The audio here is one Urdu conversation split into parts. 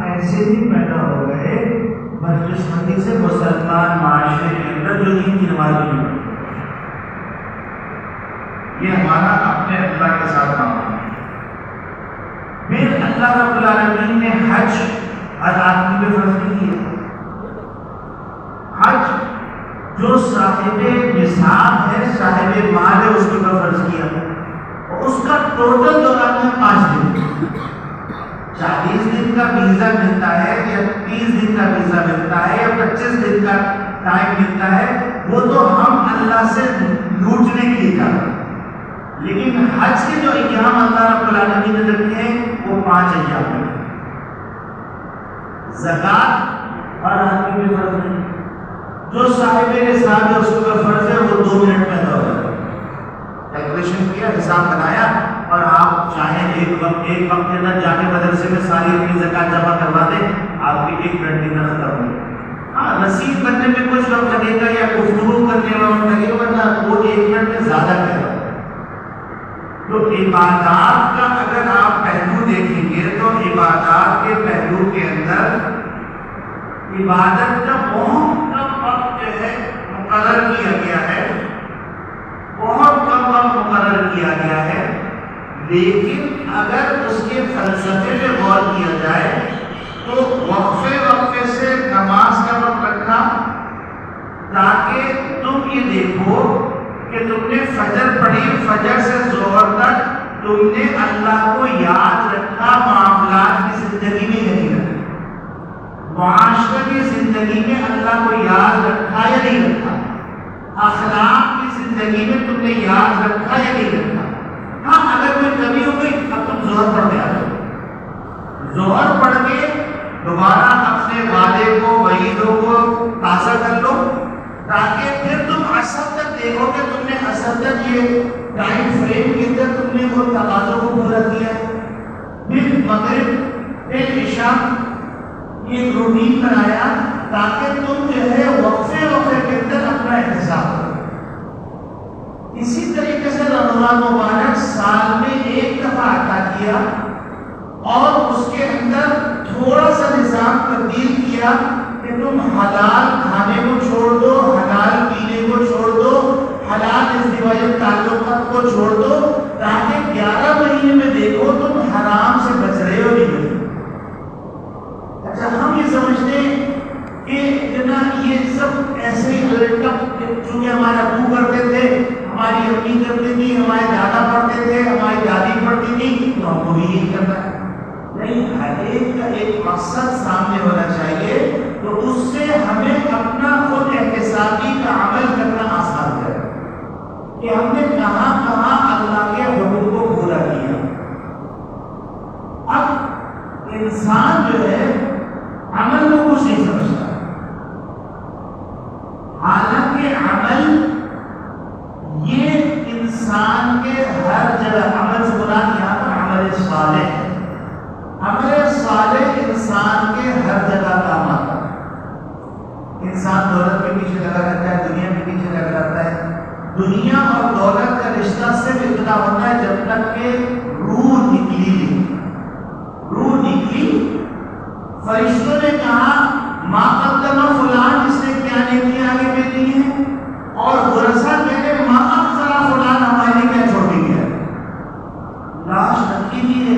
ایسے بھی پیدا ہو گئے بدقسمتی سے مسلمان معاشرے کے اندر جو دین کی نماز نہیں پڑھتے. یہ ہمارا اپنے اللہ کے ساتھ معاملہ ہے. پھر اللہ رب العالمین نے حج ہر آدمی پہ فرض نہیں کیا. حج جو صاحب نصاب ہے، صاحب مال ہے، اس کے اوپر فرض کیا. اور اس کا ٹوٹل دوران ہے 5 دن. 40 دن کا ویزا ملتا ہے یا 30 دن کا ویزا ملتا ہے یا 25 دن کا ٹائم ملتا ہے، وہ تو ہم اللہ سے لوٹنے کے لیے کرتے ہیں. لیکن حج کے جو ایام اللہ رب العالمین نے رکھے ہیں وہ 5 ایام ہیں. زکوٰۃ ہر آدمی پہ فرض نہیں. جو صاحب نصاب ہے اس کے فرض ہے، وہ 2 منٹ میں ادا ہو جاتا ہے. کیلکولیشن کیا، حساب بنایا، اور آپ چاہیں ایک وقت کے اندر جا کے مدرسے میں ساری اپنی زکوٰۃ جمع کروا دیں، آپ کی 1 منٹ کے اندر ختم ہو. ہاں، رسید بننے میں کچھ وقت لگے گا یا گفتگو کرنے میں وقت لگے گا، ورنہ وہ 1 منٹ میں زیادہ کہہ رہا ہے. تو عبادات کا اگر آپ پہلو دیکھیں گے تو عبادات کے پہلو کے اندر عبادت کا بہت کم وقت جو ہے مقرر کیا گیا ہے، بہت کم وقت مقرر کیا گیا ہے. لیکن اگر اس کے فلسفے پہ غور کیا جائے تو وقفے سے نماز کا وقت رکھنا تاکہ تم یہ دیکھو کہ تم نے فجر پڑھی، فجر سے ظہر تک تم نے اللہ کو یاد رکھا. معاملات کی زندگی میں یا نہیں رکھا، معاشرے کی زندگی میں اللہ کو یاد رکھا یا نہیں رکھا، اخلاق کی زندگی میں تم نے یاد رکھا یا نہیں رکھا. ہاں، اگر کوئی کمی ہو گئی اب تم ظہر پڑھ کے آ جاؤ. ظہر پڑھ کے دوبارہ اپنے وعدے کو، وعیدوں کو تازہ کر لو تاکہ پھر تم عصر تک دیکھو کہ تم نے عصر تک یہ ٹائم فریم کے اندر تم نے وہ تقاضوں کو پورا کیا. پھر مغرب پھر عشاء ایک روٹین بنایا تاکہ تم جو ہے وقفے کے اندر اپنا احتساب کرو. اسی طریقے سے رمضان مبارک سال میں 1 دفعہ عطا کیا اور اس کے اندر تھوڑا سا نظام تبدیل کیا کہ تم حلال کھانے کو چھوڑ دو، حلال پینے کو چھوڑ دو، حلال ازدواجی تعلقات کو چھوڑ دو، تاکہ 11 مہینے میں دیکھو تم حرام سے بچ رہے ہو نہیں. اچھا، ہم یہ سمجھتے ہیں کہ جناب یہ سب ایسے ہی چونکہ ہمارے ابو کرتے تھے، ہماری امی کرتی تھی، ہمارے دادا پڑھتے تھے، ہماری دادی پڑھتی تھی، تو ہم کو بھی یہی کرنا ہے. نہیں، ہر ایک کا ایک مقصد سامنے ہونا چاہیے تو اس سے ہمیں اپنا خود احتسابی کا عمل کرنا آسان ہے کہ ہم نے کہاں کہاں اللہ کے حکم کو پورا کیا. اب انسان جو ہے عمل کو کچھ نہیں سمجھتا، حالانکہ عمل یہ انسان کے ہر جگہ عمل سے مراد یہاں پر عمل صالح ہے. عمل صالح انسان کے ہر جگہ کام آتا ہے. انسان دولت کے پیچھے لگا رہتا ہے، دنیا کے پیچھے لگا رہتا ہے. دنیا اور دولت کا رشتہ صرف اتنا ہوتا ہے جب تک کہ روح نکلی. فرشتوں نے کہا ما قدم فلان، اس نے کیا نیکی آگے بھیجی ہے، اور ورثہ کہتے ہیں ما اخر فلان، ہمارے لیے کیا چھوڑ کے گیا. لاش رکھی ہوئی ہے،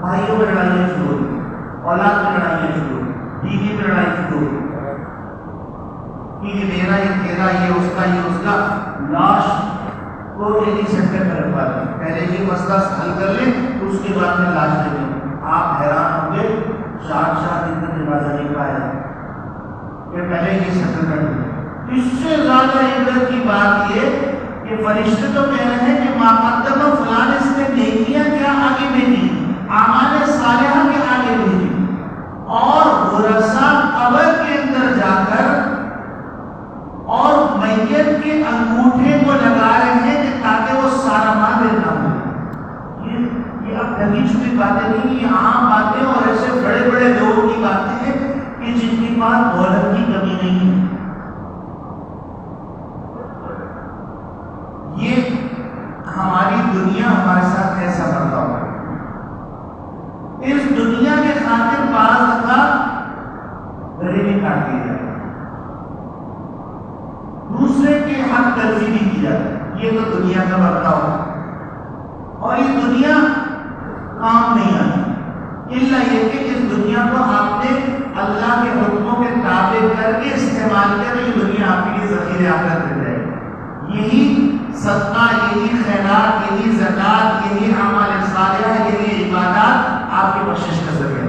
بھائیوں میں لڑائیاں شروع ہوئی، اولاد میں لڑائیاں شروع ہوئی، بیوی میں لڑائی شروع ہوئی کہ یہ میرا، یہ تیرا، یہ اس کا، یہ اس کا. لاش کو نہیں سیٹل کر پاتے، پہلے یہ مسئلہ حل کر لیں تو اس کے بعد میں لاش دے دیں. آپ حیران ہوں گے 4 دن تک جنازہ نہیں پایا کہ پہلے یہ سیٹل کر دیں. اس سے زیادہ عبرت کی بات یہ کہ فرشتے تو کہہ رہے ہیں کہ ما قدم فلان، اس نے نیکیاں کیا آگے بھیجی، اعمال صالحہ کے آگے بھیجی، اور ورثہ قبر کے اندر جا کر اور میت کے انگوٹھے کو لگا رہے ہیں کہ تاکہ وہ سارا مال نہ ہو. یہ اب ڈھکی چھپی باتیں نہیں، یہ عام باتیں اور ایسے بڑے بڑے لوگوں کی باتیں ہیں کہ جن کے پاس دولت کی کمی نہیں ہے. یہ ہماری دنیا ہمارے ساتھ ایسا برتاؤ ہے. اس دنیا کے میں بڑھتا ہو، اور یہ دنیا کام نہیں آتی الا یہ کہ اس دنیا کو آپ نے اللہ کے حکموں کے تابع کر کے استعمال کریں، یہ دنیا آپ کے لیے ذخیرہ آخرت بن جائے گی۔ یہی صدقہ، یہی خیرات، یہی زکوٰۃ، یہی اعمال صالحہ، یہی عبادات آپ کی بخشش کا ذریعہ ہے۔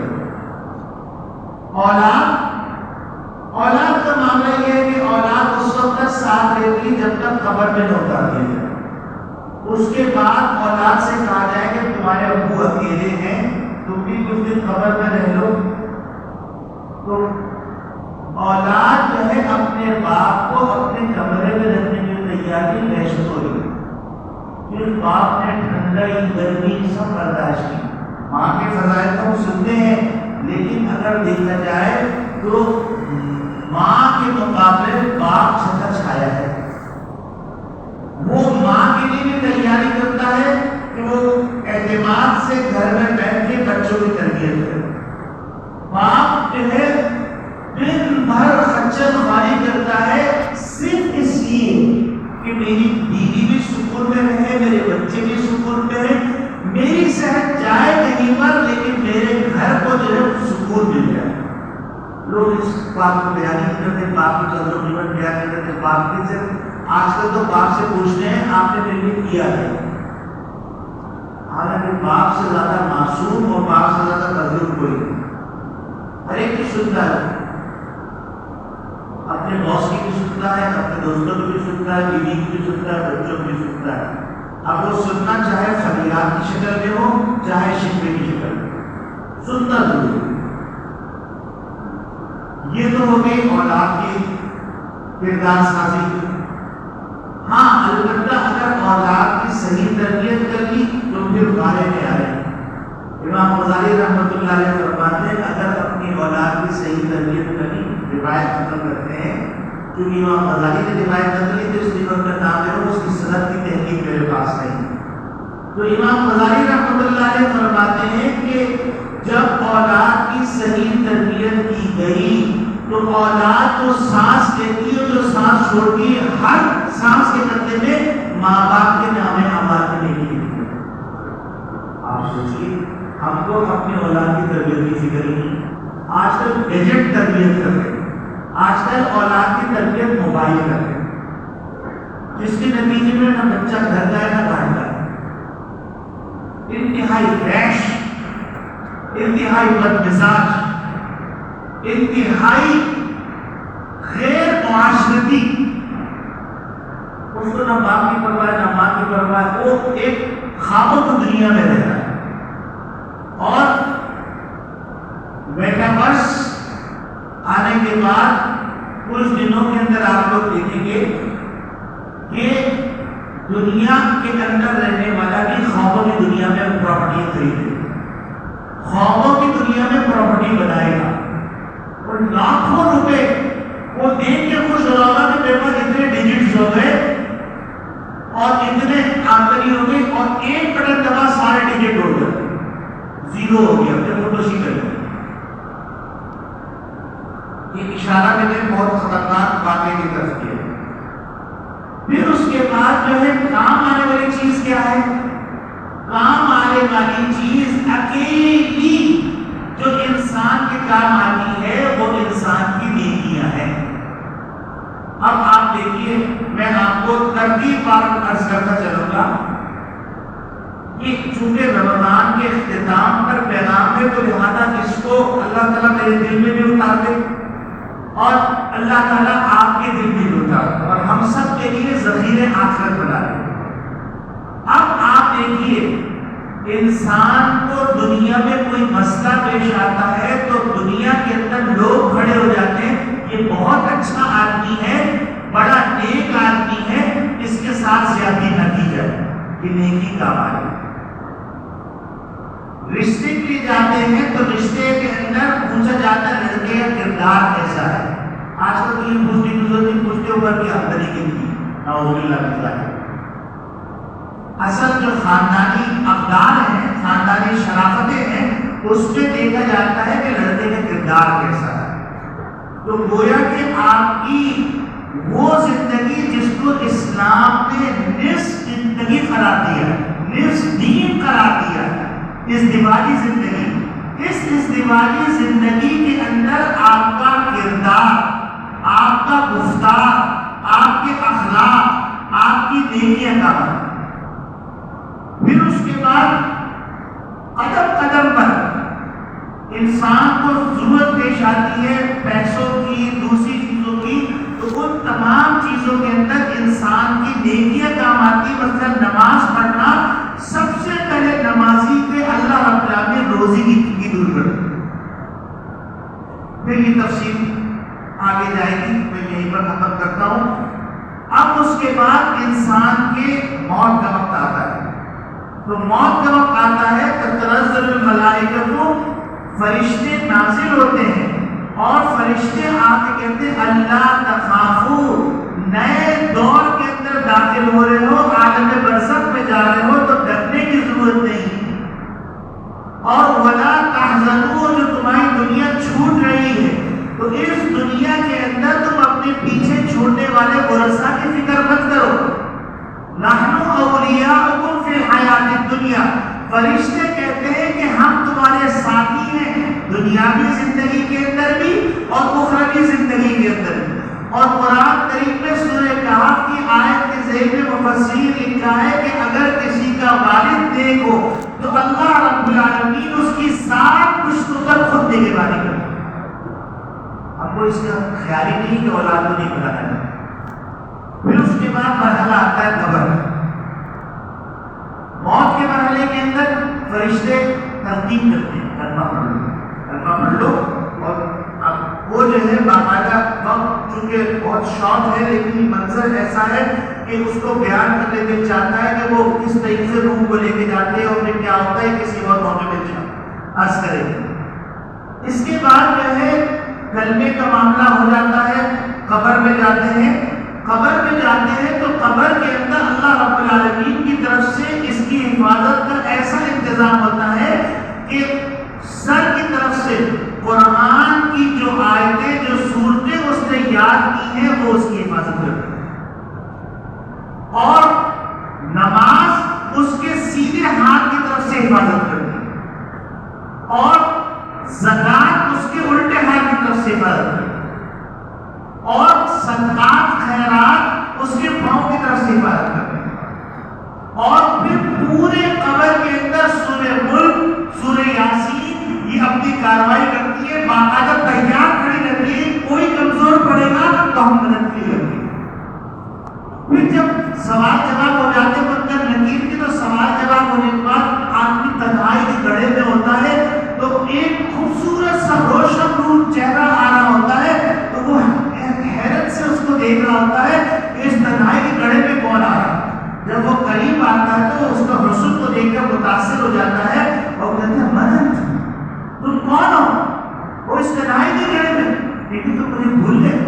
اولاد کا معاملہ یہ ہے کہ اولاد اس وقت تک ساتھ رہتی ہے جب تک قبر میں نہ اتار دیا جائے، اس کے بعد اولاد سے کہا جائے کہ تمہارے ابو اکیلے ہیں، تم بھی کچھ دن قبر میں رہ لو، تو اولاد جو ہے اپنے باپ کو اپنے کمرے میں رکھنے کی تیاری دہشت ہو رہی ہے۔ پھر باپ نے ٹھنڈائی گرمی سب برداشت کی، ماں کے فضائل تو ہم سنتے ہیں، لیکن اگر دیکھا جائے تو ماں کے مقابلے باپ چھٹا چھایا ہے۔ وہ ماں کے لیے بھی تیاری کرتا ہے کہ وہ اعتماد سے گھر میں بیٹھ کے بچوں کی تربیت کرے۔ باپ جو ہے دن بھر خچر خواری کرتا ہے صرف اس لیے کہ میری بیوی بھی سکون میں رہے، میرے بچے بھی سکون میں رہے، میری صحت جائے کہیں پر لیکن میرے گھر کو جو ہے سکون مل جائے۔ لوگ اس بات کو بیان نہیں کرتے، باپ کی قدر و قیمت بیان نہیں کرتے۔ باپ کی صرف آج کل تو باپ سے پوچھتے ہیں آپ نے میرے لیے کیا ہے، حالانکہ باپ سے زیادہ معصوم اور باپ سے زیادہ مظلوم کوئی نہیں۔ ہر ایک کی سنتا ہے، اپنے باس کی بھی سنتا ہے، اپنے دوستوں کی بھی سنتا ہے، بیوی کی بھی سنتا ہے، بچوں کی بھی سنتا ہے۔ اب وہ سننا چاہے فریاد کی شکل میں ہو چاہے شکوے کی شکل میں، سننا ضرور۔ یہ تو ہو گئی اولاد کی کردار سازی۔ ہاں البتہ اگر اولاد کی صحیح تربیت کر لی تو پھر بارے میں آ رہے ہیں۔ امام غزالی رحمۃ اللہ علیہ فرماتے ہیں اگر اپنی اولاد کی صحیح تربیت کری، روایت ختم کرتے ہیں کیونکہ امام غزالی نے روایت کر لی تو اس لیے ان کا نام ہے، اس کی سند کی تحقیق میرے پاس نہیں، تو امام غزالی رحمۃ اللہ علیہ فرماتے ہیں کہ جب اولاد کی صحیح تربیت کی گئی تو اولاد جو سانس لیتی ہے، جو سانس چھوڑتی ہے، ہر سانس کے بدلے میں ماں باپ کے نام اعمال میں نہیں ہے۔ آپ سوچیے ہم کو اپنے اولاد کی تربیت کی فکر نہیں، آج کل گیجٹ تربیت کر رہے ہیں، آج کل اولاد کی تربیت موبائل کر رہے ہیں، جس کے نتیجے میں نہ بچہ گھر کا ہے نہ باہر کا ہے، انتہائی ریش، انتہائی بد مزاج، انتہائی غیر معاشرتی، اس کو نہ باپ کی پرواہ نہ ماں کی پرواہ، وہ ایک خوابوں کی دنیا میں رہتا ہے۔ اور میٹاورس آنے کے بعد کچھ دنوں کے اندر آپ لوگ دیکھیں گے کہ دنیا کے اندر رہنے والا بھی خوابوں کی دنیا میں پراپرٹی خریدے، خوابوں کی دنیا میں پراپرٹی بنائے گا، اور لاکھوں روپے وہ دیکھ کے خوش ہو رہا کہ میرے پاس اتنے ڈیجٹس ہو گئے اور اتنے آمدنی ہو گئی، اور ایک بٹن دبا سارے ڈیجٹ ہو گئے، زیرو ہو گیا، پھر خودکشی کر لیا۔ یہ اشارہ میں نے بہت خطرناک واقعے کی طرف کیا۔ پھر اس کے بعد جو ہے کام آنے والی چیز کیا ہے؟ کام آنے والی چیز اکیلی جو انسان کے کام آتی ہے وہ انسان کی نیکیاں ہیں۔ اب آپ دیکھیے، میں آپ کو ترتیب بار عرض کرتا چلوں گا کہ چونکہ رمضان کے اختتام پر پیغام ہے تو لہذا اس کو اللہ تعالیٰ میرے دل میں بھی اتار دے اور اللہ تعالیٰ آپ کے دل میں بھی اتار دے اور ہم سب کے لیے ذخیرے آخرت بنا دے۔ اب آپ دیکھیے، انسان کو دنیا میں کوئی مسئلہ پیش آتا ہے تو دنیا کے اندر لوگ کھڑے ہو جاتے ہیں، یہ بہت اچھا آدمی ہے، بڑا نیک آدمی ہے، اس کے ساتھ زیادتی نہ کی جائے، یہ نیکی کا عمل ہے۔ رشتے کے جاتے ہیں تو رشتے کے اندر پوچھا جاتا ہے لڑکے کا کردار کیسا ہے۔ آج کل تو یہ پوچھتی دوسرے دن پوچھتے اوپر کی آمدنی کتنی، نعوذ باللہ من ذالک۔ اصل جو خاندانی اقدار ہیں، خاندانی شرافتیں ہیں، اس پہ دیکھا جاتا ہے کہ لڑکے کا کردار کیسا ہے۔ تو گویا کہ آپ کی وہ زندگی جس کو اسلام نے نصف زندگی قرار دیا ہے، نصف دین قرار دیا ہے، ازدواجی زندگی۔ اس ازدواجی زندگی کے اندر آپ کا کردار، آپ کا گفتار، آپ کے اخلاق، آپ کی نیکیاں کا ہے۔ پھر اس کے بعد قدم قدم پر انسان کو ضرورت پیش آتی ہے پیسوں کی، دوسری چیزوں کی، تو ان تمام چیزوں کے اندر انسان کی نیکیاں کام آتی ہے۔ مثلا نماز پڑھنا، سب سے پہلے نمازی پہ اللہ رب العالمین روزی کی دور کرتا ہے۔ پھر یہ تفصیل آگے جائے گی، میں یہیں پر ختم کرتا ہوں۔ اب اس کے بعد انسان کے موت کا وقت آتا ہے، تو موت کا وقت آتا ہے تتنزل الملائکۃ، فرشتے نازل ہوتے ہیں اور فرشتے آ کے کہتے ہیں اللہ تخافوا، نئے دور کے اندر داخل ہو رہے ہو، عالم برزخ میں جا رہے ہو تو ڈرنے کی ضرورت نہیں، اور ولا تحزنوا، جو تمہاری دنیا چھوٹ رہی ہے تو اس دنیا کے اندر تم اپنے پیچھے چھوڑنے والے ورثاء کی فکر مت کرو۔ نحن اولیاؤکم فی الحیات الدنیا، فرشتے کہتے ہیں کہ ہم تمہارے ساتھی ہیں دنیاوی زندگی کے اندر بھی اور اخروی زندگی کے اندر بھی۔ اور قرآن کریم میں سورہ کہف کی آیت کے ذیل میں مفسرین لکھا ہے کہ اگر کسی کا والد نیک ہو تو اللہ رب العالمین اس کی 7 پشتوں پر خود نگہبانی کرتا ہے۔ ہم کو اس کا خیال ہی نہیں کہ اولاد کو نہیں بنانا ہے۔ پھر اس کے بعد مرحلہ آتا ہے قبر۔ موت کے مرحلے کے اندر فرشتے ترتیب کرتے ہیں، کلمہ پڑھ لو، کلمہ پڑھ لو، اور اب وہ جو ہے باقاعدہ وقت چونکہ بہت شارٹ ہے لیکن منظر ایسا ہے کہ اس کو بیان کرنے میں چاہتا ہے کہ وہ کس طریقے سے روح کو لے کے جاتے ہیں اور پھر کیا ہوتا ہے کسی اور موقع میں عرض کریں گے۔ اس کے بعد جو ہے کلمے کا معاملہ ہو جاتا ہے، قبر میں جاتے ہیں۔ قبر میں جاتے ہیں تو قبر کے اندر اللہ رب العالمین کی طرف سے اس کی حفاظت کا ایسا انتظام ہوتا ہے کہ سر کی طرف سے قرآن کی جو آیتیں، جو صورتیں اس نے یاد کی ہیں وہ اس کی حفاظت کرتی ہیں، اور نماز اس کے سیدھے ہاتھ کی طرف سے حفاظت کرتی ہے، اور زکات اس کے الٹے ہاتھ کی طرف سے حفاظت کرتی ہے، اور صدقات خیرات اس کے پاؤں کی طرف سے حفاظت کرتے ہیں۔ اور پھر پورے قبر کے اندر سورہ ملک، سورہ یاسین یہ اپنی کارروائی کرتی ہے، باقاعدہ تیار کھڑی رہتی ہے، کوئی کمزور پڑے گا تو ہم مدد کی کرتی ہے۔ پھر جب سوال جواب ہو جاتے ہیں منکر نکیر کی، تو سوال جواب ہونے کے بعد آدمی تنہائی کے گڑھے میں ہوتا ہے تو ایک خوبصورت سا روشن نور چہرہ آ رہا ہوتا ہے، تو وہ حیرت سے اس کو دیکھ رہا ہوتا ہے کہ اس تنہائی کے گڑھے میں کون آ رہا ہے۔ جب وہ قریب آتا ہے تو اس کا حسن کو دیکھ کر متاثر ہو جاتا ہے اور کہتا ہے مدد، تم کون ہو؟ وہ اس تنہائی کے گڑھے میں، لیکن تم مجھے بھول گئے،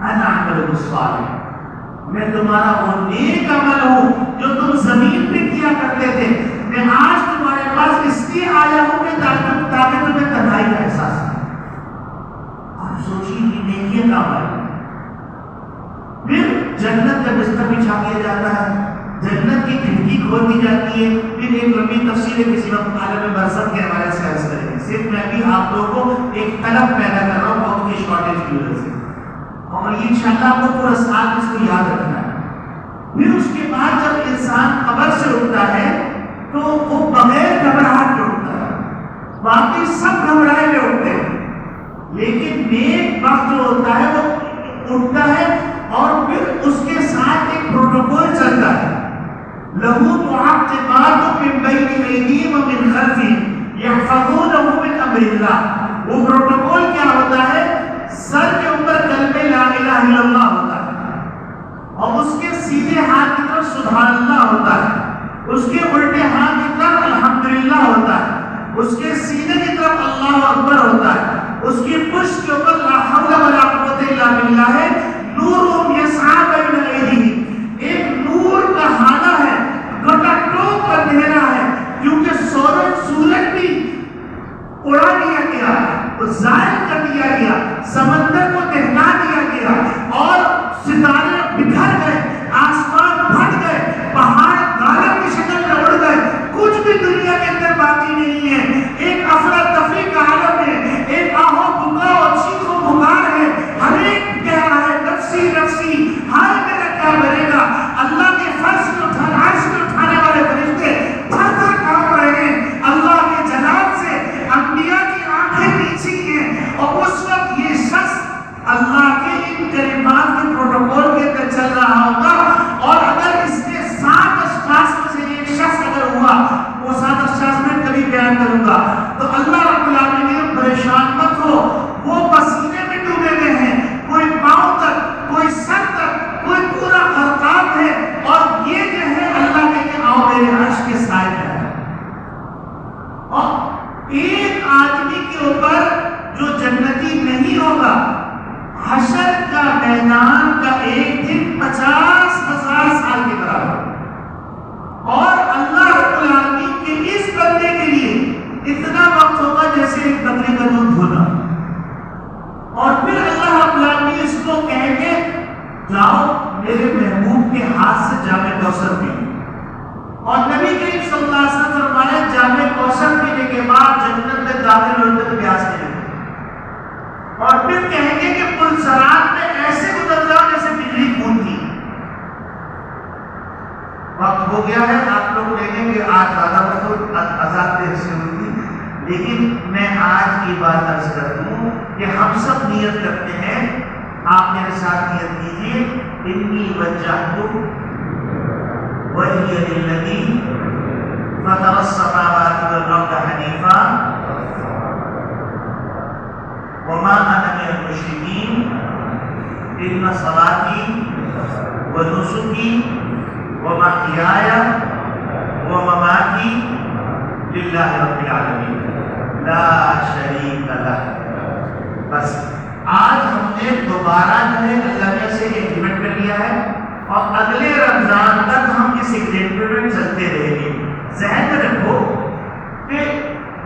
انا عمل الصالح، میں تمہارا وہ نیک عمل ہوں جو تم زمین پہ کیا کرتے تھے، میں آج تمہارے پاس اس لیے آیا ہوں کہ تاکہ تمہیں تنہائی کا احساس ہو۔ آپ سوچیے کہ نیکیاں کام آئی۔ پھر جنت کا بستر بچھا دیا جاتا ہے، جنت کی کھڑکی کھول دی جاتی ہے۔ پھر ایک لمبی تفصیل ہے، کسی وقت عالم برزخ کے حوالے سے عرض کریں گے، صرف میں بھی آپ لوگوں کو ایک طلب پیدا کر رہا ہوں وقت کی شارٹیج کی وجہ سے، اور یہ انشاءاللہ آپ کو پورا سال اس کو یاد رکھنا ہے۔ پھر اس کے بعد جب انسان قبر سے اٹھتا ہے تو وہ بغیر گھبراہٹ کے اٹھتا ہے، باقی سب گھبرائے ہوئے اٹھتے ہیں، لیکن نیک وقت جو ہوتا ہے وہ اٹھتا ہے، اور پھر اس کے ساتھ ایک پروٹوکول چلتا ہے، لہو معقبات من بین ایدیہم ومن خلفہم یحفظونہ من امر اللہ۔ وہ پروٹوکول کیا ہوتا ہے؟ سر کے اوپر کلمہ لا الہ الا اللہ ہوتا ہے، اور اس کے سیدھے ہاتھ کی طرف سبحان اللہ ہوتا ہے، اس کے الٹے ہاتھ کی طرف الحمدللہ ہوتا ہے، اس کے سینے کی طرف اللہ اکبر ہوتا ہے، اس کی پشت کے اوپر لا حول ولا قوت الا باللہ ہے، نورہم یسعی بین ایدیہم، ایک نور کا ہالہ ہے، گٹا ٹوپ اندھیرا ہے، کیونکہ سورج بھی اڑا دیا گیا، زائل کر دیا گیا، سمندر کو دہلا دیا گیا، اور ستارے بکھر گئے، آسمان پھٹ گئے، پہاڑ گالے سیکھیں، اور اس وقت یہ شخص اللہ کے ان کلمات کے پروٹوکول کے اندر چل رہا ہوگا، اور اگر اس کے 7 اشخاص میں سے ایک شخص اگر ہوا، وہ 7 اشخاص میں کبھی بیان کروں گا، تو اللہ رب العالمین پریشان مت ہو، وہ پسینے میں ڈوبے ہوئے ہیں، کوئی پاؤں تک، کوئی سر تک، کوئی پورا غرقاب ہے، اور یہ جو ہے اللہ کہتے ہیں آؤ میرے عرش کے سائے میں ہے۔ اور ایک آدمی کے اوپر جو جنتی نہیں ہوگا، حشر کا میدان کا ایک دن 50,000 سال کے برابر، اور اللہ رب العالمین کے اس بندے کے لیے اتنا وقت ہوگا جیسے ایک بکری کا دودھ دھونا، اور پھر اللہ رب العالمین اس کو کہیں گے جاؤ میرے محبوب کے ہاتھ سے جام کوثر پی، اور نبی کریم صلی اللہ علیہ وسلم فرمایا جام کوثر پینے کے بعد جنت میں داخل ہونے تک پیاس نہیں لگتی، اور پھر کہیں گے کہ پلسرات میں ایسے گزر جاؤ جیسے بجلی کھونتی۔ وقت ہو گیا ہے، آپ لوگ کہیں گے آج زیادہ وقت آزاد دیر سے ہوئی تھی، لیکن میں آج کی بات عرض کر دوں کہ ہم سب نیت کرتے ہیں، آپ میرے ساتھ نیت کیجیے، انی وجہت وجہی للذی فطر السماوات والارض حنیفا وما انا من المشرکین ان صلاتی ونسکی ومحیای ومماتی للہ رب العالمین لا شریک لہ۔ بس آج ہم نے دوبارہ جو ہے اللہ نے سے ایگریمنٹ کر لیا ہے، اور اگلے رمضان تک ہم اس ایگریمنٹ میں چلتے رہیں گے۔ ذہن میں رکھو کہ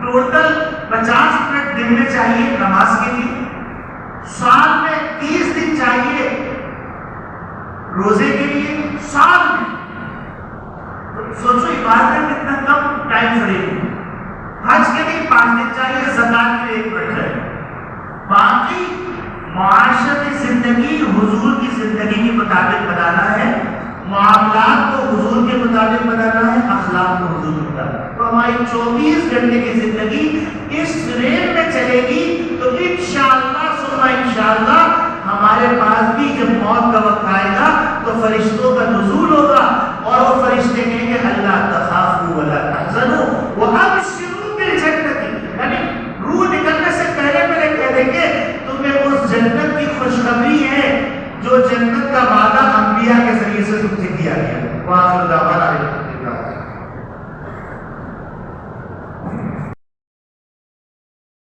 ٹوٹل 50 منٹ دن میں چاہیے نماز کے لیے، سال میں 30 دن چاہیے روزے کے لیے، سال میں سوچو عبادت میں کتنا کم ٹائم فریم ہے۔ حج کے لیے 5 دن چاہیے، زکات کے لیے 1 منٹ چاہیے، باقی معاشرتی زندگی حضور کی زندگی کے مطابق بنانا ہے، معاملات کو حضور کے مطابق بنانا ہے، اخلاق کو حضور کے مطابق۔ تو ہماری 24 گھنٹے کی زندگی اس فریم میں چلے گی، تو انشاءاللہ ثم انشاءاللہ ہمارے پاس بھی جب موت کا وقت آئے گا تو فرشتوں کا نزول